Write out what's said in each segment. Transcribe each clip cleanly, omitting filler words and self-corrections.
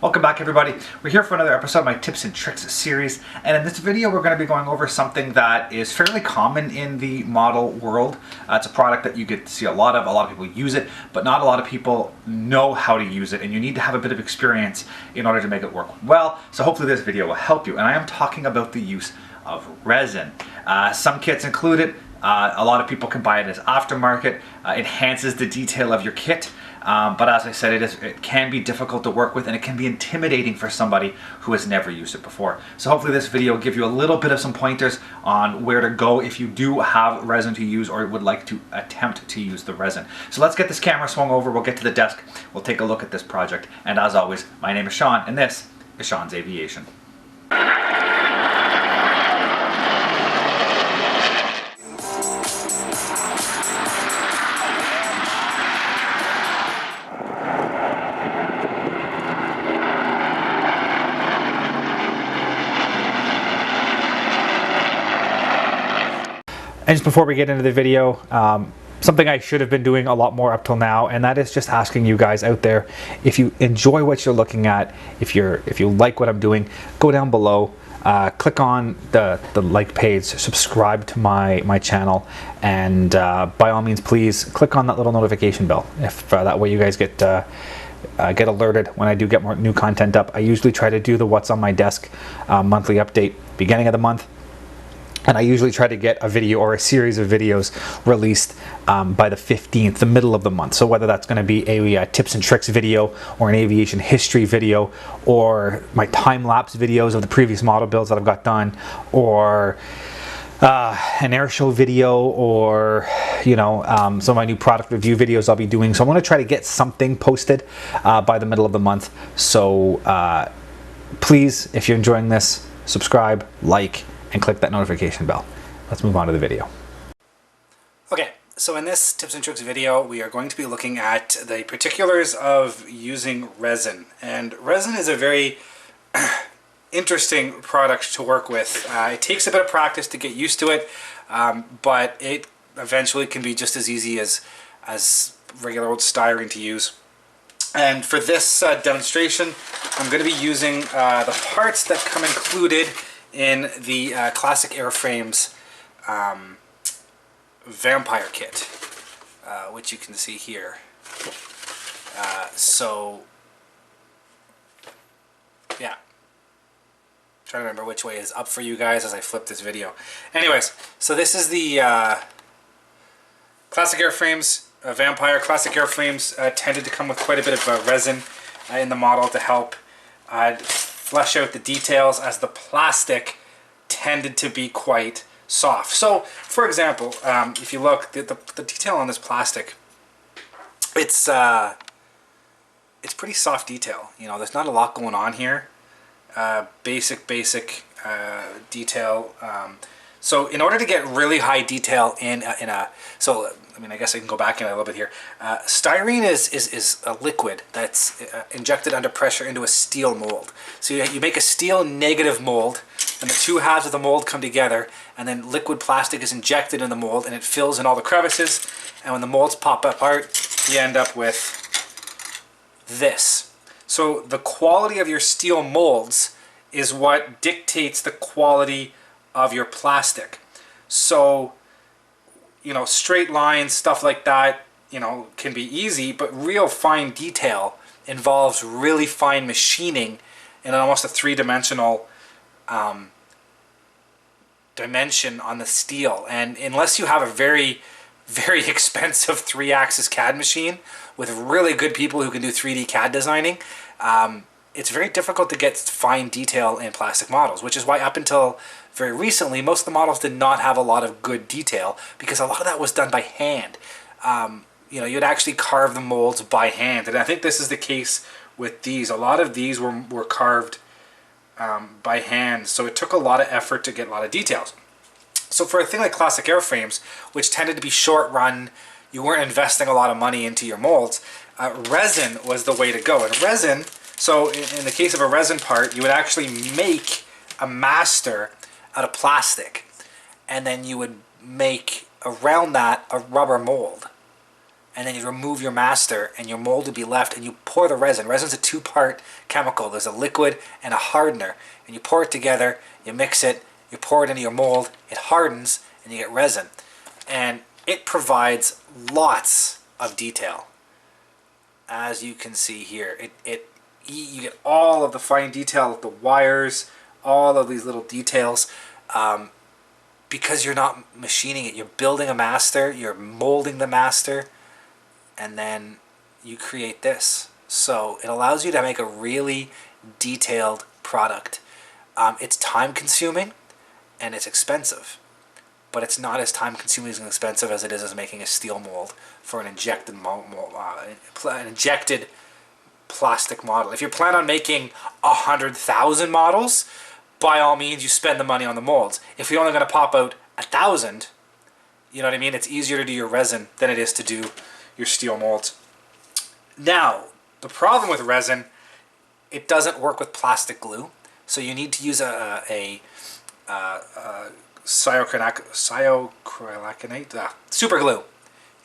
Welcome back, everybody. We're here for another episode of my tips and tricks series, and in this video we're going to be going over something that is fairly common in the model world. It's a product that you get to see a lot of people use it, but not a lot of people know how to use it, and you need to have a bit of experience in order to make it work well. So hopefully this video will help you, and I am talking about the use of resin. Some kits include it. A lot of people can buy it as aftermarket. Enhances the detail of your kit. But as I said, it can be difficult to work with, and it can be intimidating for somebody who has never used it before. So hopefully this video will give you a little bit of some pointers on where to go if you do have resin to use or would like to attempt to use the resin. So let's get this camera swung over, we'll get to the desk, we'll take a look at this project. And as always, my name is Sean, and this is Sean's Aviation. And just before we get into the video, something I should have been doing a lot more up till now, and that is just asking you guys out there, if you enjoy what you're looking at, if you like what I'm doing, go down below, click on the like page, subscribe to my channel, and by all means please click on that little notification bell, if that way you guys get alerted when I do get more new content up. I usually try to do the what's on my desk monthly update beginning of the month. And I usually try to get a video or a series of videos released by the 15th, the middle of the month. So whether that's going to be a tips and tricks video or an aviation history video or my time-lapse videos of the previous model builds that I've got done, or an air show video, or some of my new product review videos I'll be doing. So I want to try to get something posted by the middle of the month. So please, if you're enjoying this, subscribe, like, and click that notification bell. Let's move on to the video. Okay, so in this tips and tricks video, we are going to be looking at the particulars of using resin. And resin is a very interesting product to work with. It takes a bit of practice to get used to it, but it eventually can be just as easy as regular old styrene to use. And for this demonstration, I'm going to be using the parts that come included in the Classic Airframes Vampire kit, which you can see here. So yeah, trying to remember which way is up for you guys as I flip this video. Anyways, so this is the Classic Airframes Vampire. Classic Airframes tended to come with quite a bit of resin in the model to help flesh out the details, as the plastic tended to be quite soft. So, for example, if you look, the detail on this plastic, it's pretty soft detail. There's not a lot going on here. Basic detail. So in order to get really high detail I guess I can go back in a little bit here. Styrene is a liquid that's injected under pressure into a steel mold. So you make a steel negative mold, and the two halves of the mold come together, and then liquid plastic is injected in the mold, and it fills in all the crevices, and when the molds pop apart, you end up with this. So the quality of your steel molds is what dictates the quality of your plastic. So straight lines, stuff like that, can be easy, but real fine detail involves really fine machining in almost a three-dimensional dimension on the steel. And unless you have a very, very expensive 3-axis CAD machine with really good people who can do 3D CAD designing, it's very difficult to get fine detail in plastic models, which is why up until very recently, most of the models did not have a lot of good detail, because a lot of that was done by hand. You'd actually carve the molds by hand, and I think this is the case with these. A lot of these were carved by hand, so it took a lot of effort to get a lot of details. So for a thing like Classic Airframes, which tended to be short run, you weren't investing a lot of money into your molds, resin was the way to go. And resin, so in the case of a resin part, you would actually make a master out of plastic, and then you would make around that a rubber mold. and then you remove your master, and your mold would be left, and you pour the resin. Resin's a two-part chemical. There's a liquid and a hardener, and you pour it together, you mix it, you pour it into your mold, it hardens, and you get resin. And it provides lots of detail. As you can see here, you get all of the fine detail of the wires, all of these little details, because you're not machining it. You're building a master, you're molding the master, and then you create this. So it allows you to make a really detailed product. It's time consuming and it's expensive, but it's not as time consuming and expensive as it is as making a steel mold for an injected an injected plastic model. If you plan on making 100,000 models, by all means you spend the money on the molds. If you're only going to pop out 1,000, you know what I mean? It's easier to do your resin than it is to do your steel molds. Now, the problem with resin, it doesn't work with plastic glue, so you need to use a super glue.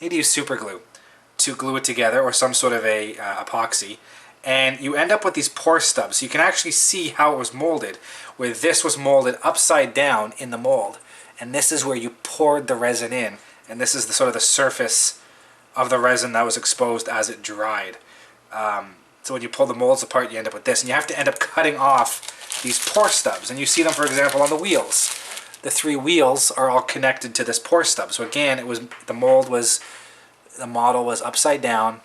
You need to use super glue to glue it together, or some sort of a epoxy, and you end up with these pore stubs. So you can actually see how it was molded, where this was molded upside down in the mold, and this is where you poured the resin in, and this is the sort of the surface of the resin that was exposed as it dried. So when you pull the molds apart, you end up with this, and you have to end up cutting off these pore stubs, and you see them, for example, on the wheels. The 3 wheels are all connected to this pore stub. So again, the model was upside down,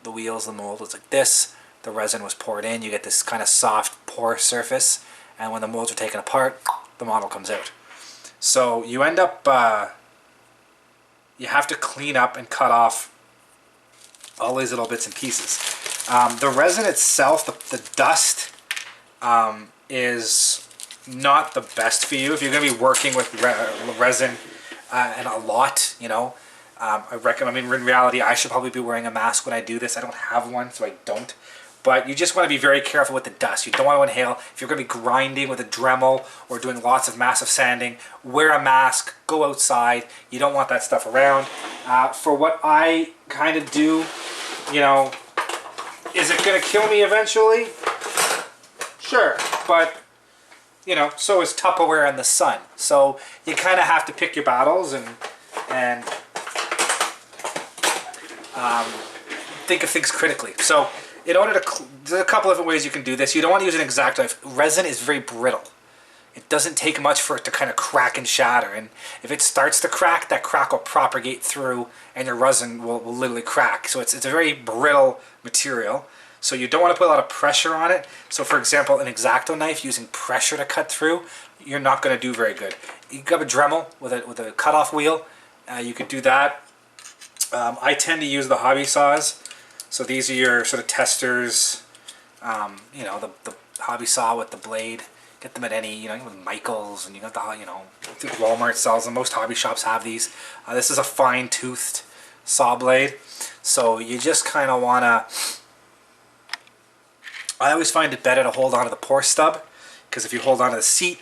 the wheels, the mold was like this, the resin was poured in, you get this kind of soft pore surface, and when the molds are taken apart, the model comes out. So you end up, you have to clean up and cut off all these little bits and pieces. The resin itself, the dust, is not the best for you. If you're going to be working with resin and a lot, you know, I recommend, I mean, in reality, I should probably be wearing a mask when I do this. I don't have one, so I don't. But you just want to be very careful with the dust. You don't want to inhale. If you're going to be grinding with a Dremel or doing lots of massive sanding, wear a mask, go outside. You don't want that stuff around. For what I kind of do, you know, is it going to kill me eventually? Sure, but you know, so is Tupperware in the sun. So you kind of have to pick your battles and think of things critically. So in order to, there's a couple different ways you can do this. You don't want to use an exact knife. Resin is very brittle. It doesn't take much for it to kind of crack and shatter. And if it starts to crack, that crack will propagate through and your resin will literally crack. So it's a very brittle material. So you don't want to put a lot of pressure on it. So for example, an X-Acto knife using pressure to cut through, you're not going to do very good. You grab a Dremel with a cutoff wheel. You could do that. I tend to use the hobby saws. So these are your sort of testers. You know, the hobby saw with the blade. Get them at any, you know, with Michaels, and you got the, you know, I think Walmart sells them. Most hobby shops have these. This is a fine-toothed saw blade. So you just kind of want to, I always find it better to hold onto the pore stub, because if you hold onto the seat,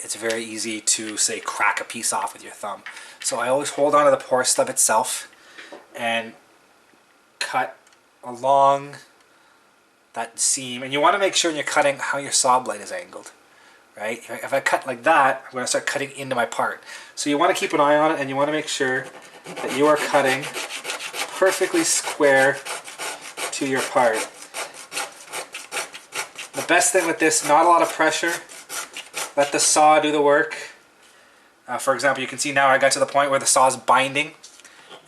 it's very easy to, say, crack a piece off with your thumb. So I always hold onto the pore stub itself and cut along that seam. And you want to make sure when you're cutting how your saw blade is angled, right? If I cut like that, I'm going to start cutting into my part. So you want to keep an eye on it, and you want to make sure that you are cutting perfectly square to your part. The best thing with this, not a lot of pressure. Let the saw do the work. For example, you can see now I got to the point where the saw is binding,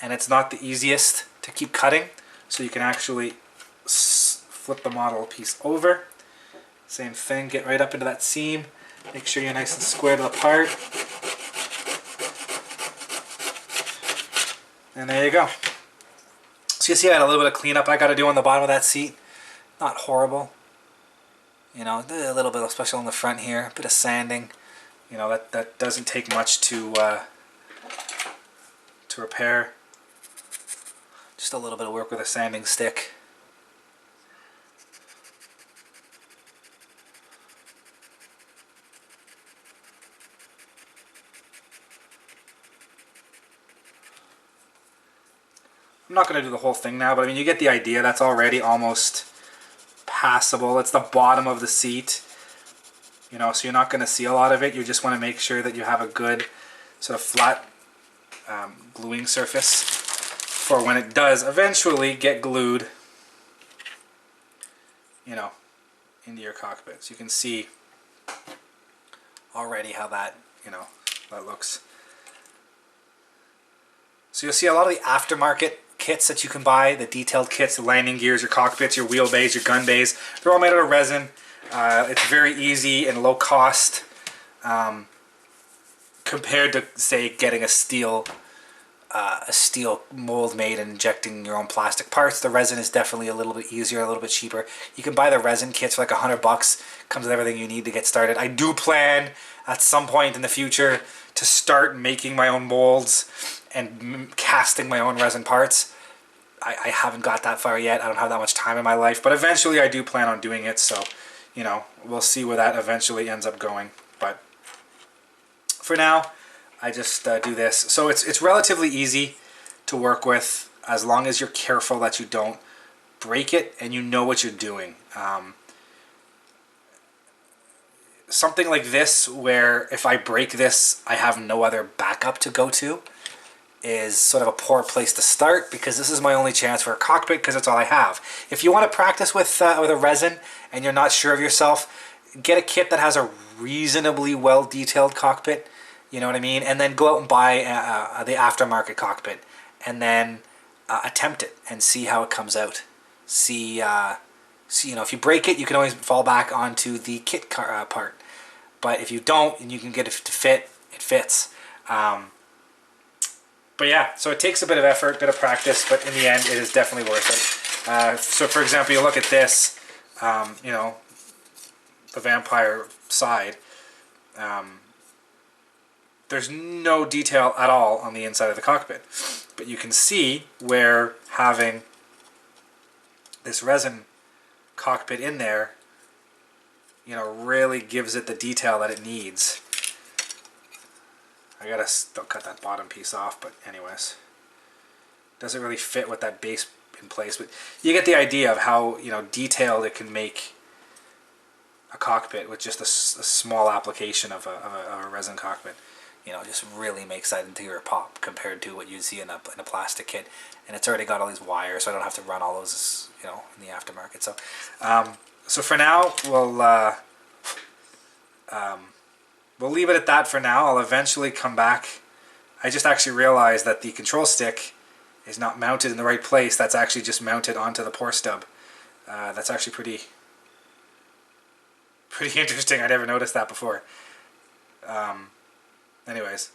and it's not the easiest to keep cutting. So you can actually flip the model piece over. Same thing, get right up into that seam. Make sure you're nice and square to the part. And there you go. So you see I had a little bit of cleanup I got to do on the bottom of that seat. Not horrible. You know, a little bit, especially on the front here. A bit of sanding. You know, that doesn't take much to repair. Just a little bit of work with a sanding stick. I'm not going to do the whole thing now, but I mean, you get the idea. That's already almost passable. It's the bottom of the seat, you know, so you're not going to see a lot of it. You just want to make sure that you have a good sort of flat gluing surface for when it does eventually get glued, you know, into your cockpit. So you can see already how that, you know, that looks. So you'll see a lot of the aftermarket kits that you can buy, the detailed kits, the landing gears, your cockpits, your wheel bays, your gun bays. They're all made out of resin. It's very easy and low cost compared to, say, getting a steel mold made and injecting your own plastic parts. The resin is definitely a little bit easier, a little bit cheaper. You can buy the resin kits for like $100. Comes with everything you need to get started. I do plan at some point in the future to start making my own molds and casting my own resin parts. I haven't got that far yet. I don't have that much time in my life, but eventually I do plan on doing it. So, you know, we'll see where that eventually ends up going. But for now, I just do this. So it's relatively easy to work with as long as you're careful that you don't break it and you know what you're doing. Something like this, where if I break this, I have no other backup to go to, is sort of a poor place to start, because this is my only chance for a cockpit, because it's all I have. If you want to practice with a resin and you're not sure of yourself, get a kit that has a reasonably well detailed cockpit, you know what I mean, and then go out and buy the aftermarket cockpit, and then attempt it and see how it comes out. See, you know, if you break it, you can always fall back onto the kit part. But if you don't, and you can get it to fit, it fits. But yeah, so it takes a bit of effort, a bit of practice, but in the end, it is definitely worth it. So for example, you look at this, you know, the Vampire side. There's no detail at all on the inside of the cockpit. But you can see where having this resin cockpit in there, you know, really gives it the detail that it needs. I gotta still cut that bottom piece off, but anyways, doesn't really fit with that base in place. But you get the idea of how, you know, detailed it can make a cockpit with just a small application of a resin cockpit. You know, just really makes that interior pop compared to what you'd see in a plastic kit. And it's already got all these wires, so I don't have to run all those, you know, in the aftermarket. So, so for now, we'll leave it at that for now. I'll eventually come back. I just actually realized that the control stick is not mounted in the right place. That's actually just mounted onto the pour stub. That's actually pretty interesting. I never noticed that before. Anyways,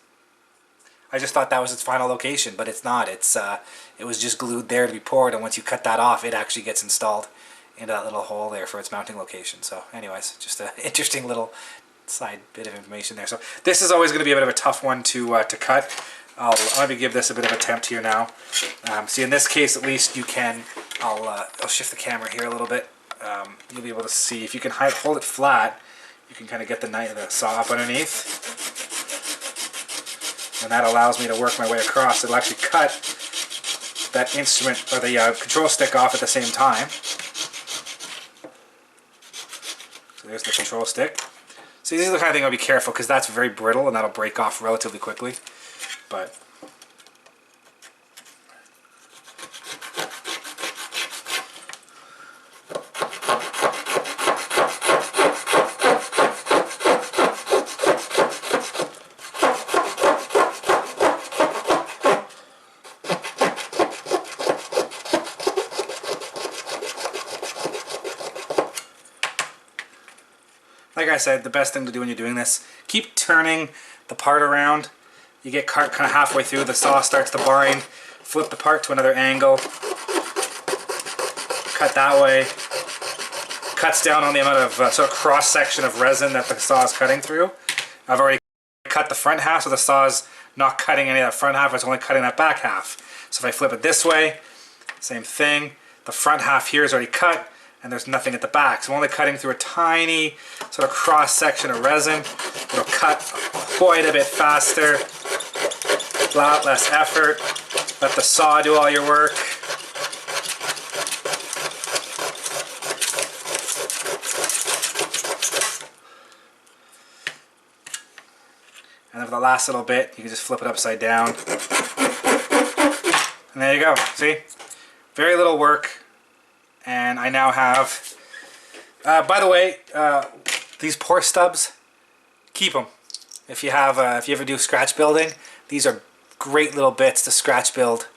I just thought that was its final location, but it's not. It was just glued there to be poured, and once you cut that off, it actually gets installed into that little hole there for its mounting location. So anyways, just an interesting little side bit of information there. So this is always going to be a bit of a tough one to cut. I'll maybe give this a bit of attempt here now. See, in this case, at least you can. I'll shift the camera here a little bit. You'll be able to see if you can hold it flat. You can kind of get the saw up underneath, and that allows me to work my way across. It'll actually cut that instrument or the control stick off at the same time. So there's the control stick. So these are the kind of thing I'll be careful, because that's very brittle and that'll break off relatively quickly. But like I said, the best thing to do when you're doing this, keep turning the part around. You get kind of halfway through, the saw starts to bind, flip the part to another angle, cut that way, cuts down on the amount of sort of cross section of resin that the saw is cutting through. I've already cut the front half, so the saw's not cutting any of that front half, it's only cutting that back half. So if I flip it this way, same thing, the front half here is already cut, and there's nothing at the back. So I'm only cutting through a tiny sort of cross section of resin. It'll cut quite a bit faster, a lot less effort. Let the saw do all your work. And then for the last little bit, you can just flip it upside down. And there you go. See? Very little work. And I now have... by the way, these pour stubs, keep them. If you ever do scratch building, these are great little bits to scratch build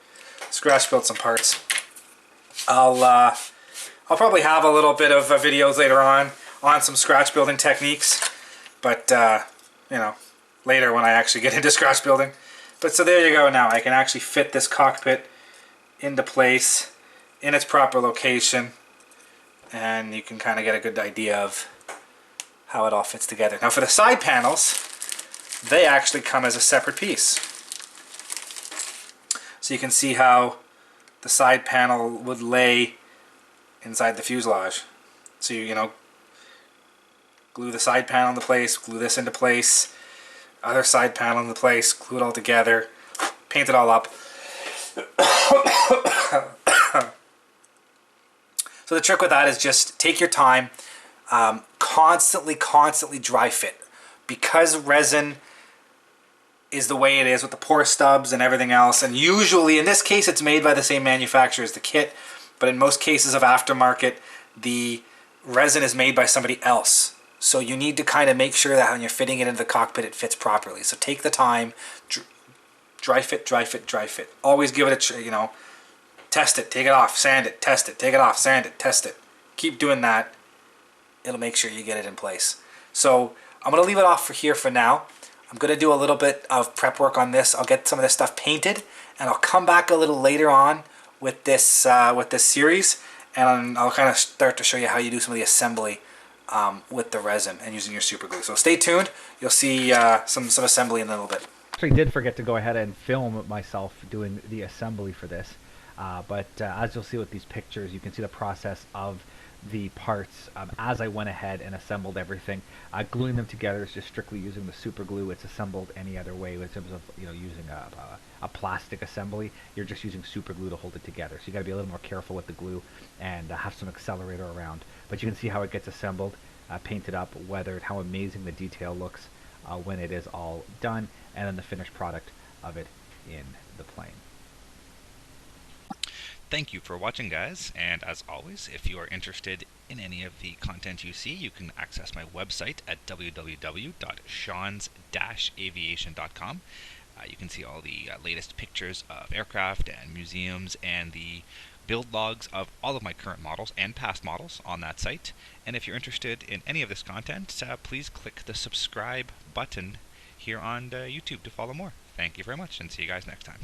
some parts. I'll probably have a little bit of videos later on some scratch building techniques, but you know, later when I actually get into scratch building. But so there you go. Now I can actually fit this cockpit into place in its proper location, and you can kind of get a good idea of how it all fits together. Now for the side panels, they actually come as a separate piece. So you can see how the side panel would lay inside the fuselage. So you know, glue the side panel into place, glue this into place, other side panel into place, glue it all together, paint it all up. So the trick with that is just take your time, constantly dry fit. Because resin is the way it is with the pour stubs and everything else, and usually in this case it's made by the same manufacturer as the kit, but in most cases of aftermarket the resin is made by somebody else. So you need to kind of make sure that when you're fitting it into the cockpit it fits properly. So take the time, dry fit. Always give it a, you know, test it, take it off, sand it, test it, take it off, sand it, test it. Keep doing that. It'll make sure you get it in place. So I'm going to leave it off for here for now. I'm going to do a little bit of prep work on this. I'll get some of this stuff painted, and I'll come back a little later on with this series, and I'll kind of start to show you how you do some of the assembly with the resin and using your super glue. So stay tuned. You'll see some assembly in a little bit. Actually did forget to go ahead and film myself doing the assembly for this, but as you'll see with these pictures, you can see the process of the parts as I went ahead and assembled everything. Gluing them together is just strictly using the super glue. It's assembled any other way in terms of, you know, using a plastic assembly. You're just using super glue to hold it together. So you got to be a little more careful with the glue and have some accelerator around. But you can see how it gets assembled, painted up, weathered, how amazing the detail looks when it is all done, and then the finished product of it in the plane. Thank you for watching, guys, and as always, if you are interested in any of the content you see, you can access my website at www.seans-aviation.com. You can see all the latest pictures of aircraft and museums and the build logs of all of my current models and past models on that site. And if you're interested in any of this content, please click the subscribe button here on YouTube to follow more. Thank you very much, and see you guys next time.